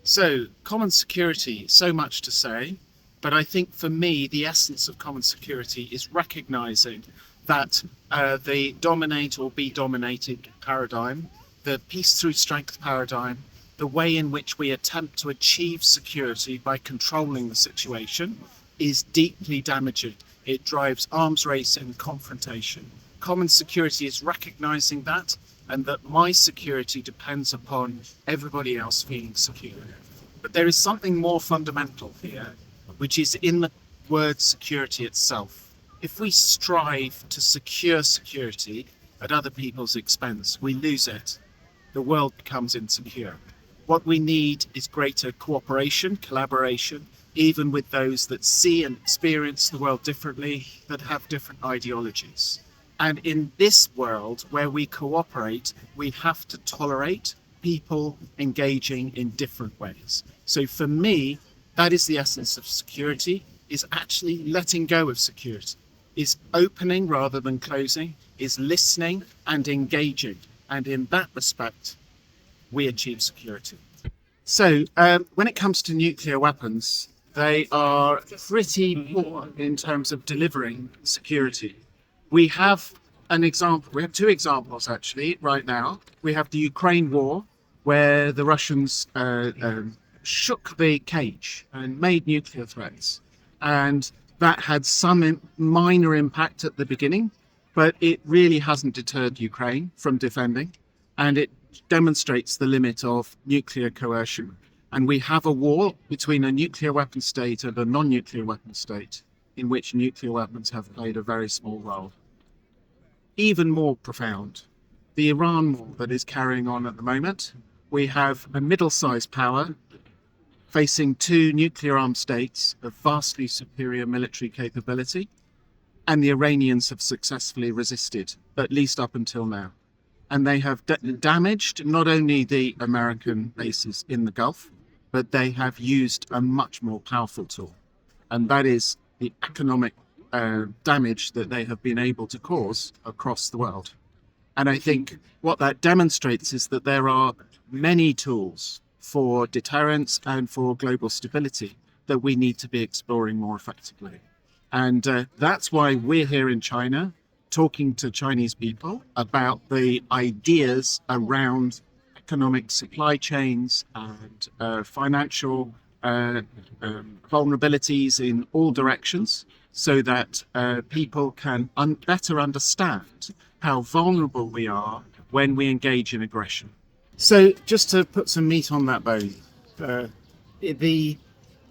So, common security, so much to say, but I think for me, the essence of common security is recognizing that the dominate or be dominated paradigm, the peace through strength paradigm, the way in which we attempt to achieve security by controlling the situation is deeply damaging. It drives arms race and confrontation. Common security is recognizing that, and that my security depends upon everybody else feeling secure. But there is something more fundamental here, which is in the word security itself. If we strive to secure security at other people's expense, we lose it. The world becomes insecure. What we need is greater cooperation, collaboration, even with those that see and experience the world differently, that have different ideologies. And in this world where we cooperate, we have to tolerate people engaging in different ways. So for me, that is the essence of security, is actually letting go of security, is opening rather than closing, is listening and engaging. And in that respect, we achieve security. So when it comes to nuclear weapons, they are pretty poor in terms of delivering security. We have two examples actually right now. We have the Ukraine war, where the Russians shook the cage and made nuclear threats. And that had some minor impact at the beginning, but it really hasn't deterred Ukraine from defending. And it demonstrates the limit of nuclear coercion. And we have a war between a nuclear weapon state and a non-nuclear weapon state, in which nuclear weapons have played a very small role. Even more profound, the Iran war that is carrying on at the moment. We have a middle-sized power facing two nuclear-armed states of vastly superior military capability, and the Iranians have successfully resisted, at least up until now. And they have damaged not only the American bases in the Gulf, but they have used a much more powerful tool, and that is the economic damage that they have been able to cause across the world. And I think what that demonstrates is that there are many tools for deterrence and for global stability that we need to be exploring more effectively. And that's why we're here in China talking to Chinese people about the ideas around economic supply chains and financial vulnerabilities in all directions, so that people can better understand how vulnerable we are when we engage in aggression. So just to put some meat on that bone, the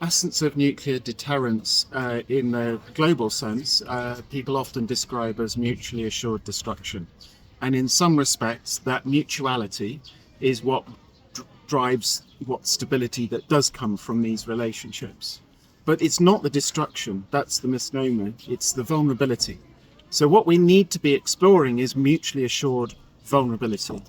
essence of nuclear deterrence in the global sense, people often describe as mutually assured destruction. And in some respects, that mutuality is what drives what stability that does come from these relationships. But it's not the destruction, that's the misnomer, it's the vulnerability. So what we need to be exploring is mutually assured vulnerability.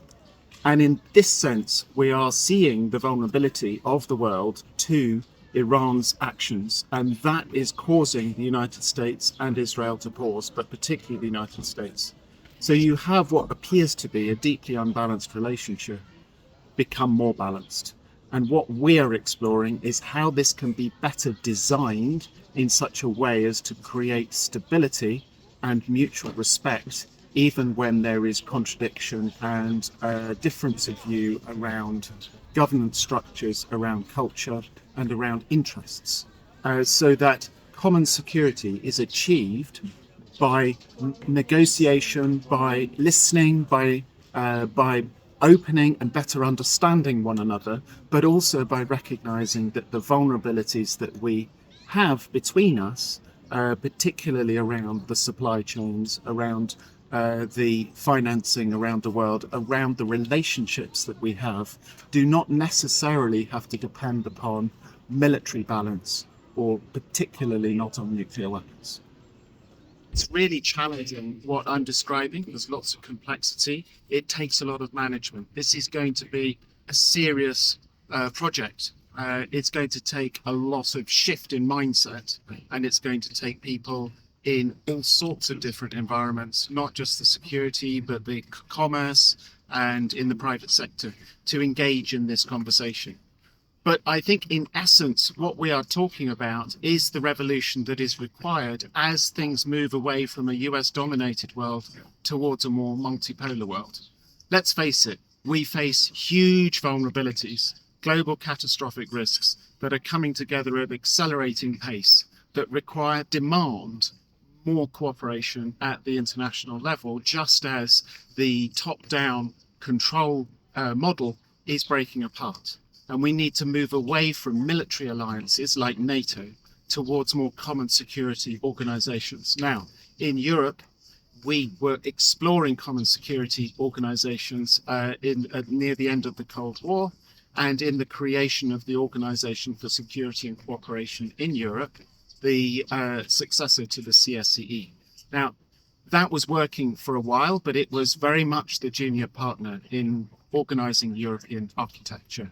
And in this sense, we are seeing the vulnerability of the world to Iran's actions, and that is causing the United States and Israel to pause, but particularly the United States. So you have what appears to be a deeply unbalanced relationship become more balanced. And what we're exploring is how this can be better designed in such a way as to create stability and mutual respect, even when there is contradiction and difference of view around governance structures, around culture, and around interests, so that common security is achieved by negotiation, by listening, by opening and better understanding one another, but also by recognizing that the vulnerabilities that we have between us, particularly around the supply chains, around the financing around the world, around the relationships that we have, do not necessarily have to depend upon military balance, or particularly not on nuclear weapons. It's really challenging what I'm describing. There's lots of complexity. It takes a lot of management. This is going to be a serious project. It's going to take a lot of shift in mindset, and it's going to take people in all sorts of different environments, not just the security, but the commerce and in the private sector, to engage in this conversation. But I think in essence, what we are talking about is the revolution that is required as things move away from a US dominated world towards a more multipolar world. Let's face it, we face huge vulnerabilities, global catastrophic risks that are coming together at accelerating pace that require demand more cooperation at the international level, just as the top-down control model is breaking apart. And we need to move away from military alliances like NATO towards more common security organizations. Now, in Europe, we were exploring common security organizations near the end of the Cold War and in the creation of the Organization for Security and Cooperation in Europe, the successor to the CSCE. Now, that was working for a while, but it was very much the junior partner in organizing European architecture.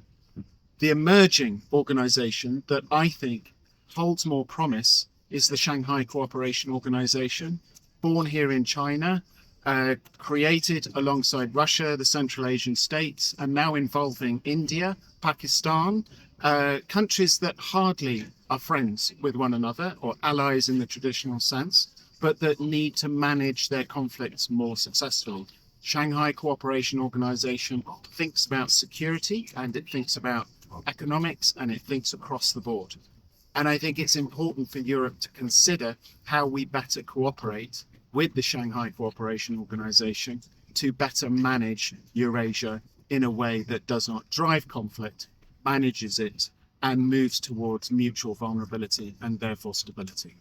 The emerging organization that I think holds more promise is the Shanghai Cooperation Organization, born here in China, created alongside Russia, the Central Asian states, and now involving India, Pakistan, countries that hardly are friends with one another or allies in the traditional sense, but that need to manage their conflicts more successfully. Shanghai Cooperation Organization thinks about security, and it thinks about economics, and it thinks across the board. And I think it's important for Europe to consider how we better cooperate with the Shanghai Cooperation Organization to better manage Eurasia in a way that does not drive conflict, manages it, and moves towards mutual vulnerability and therefore stability.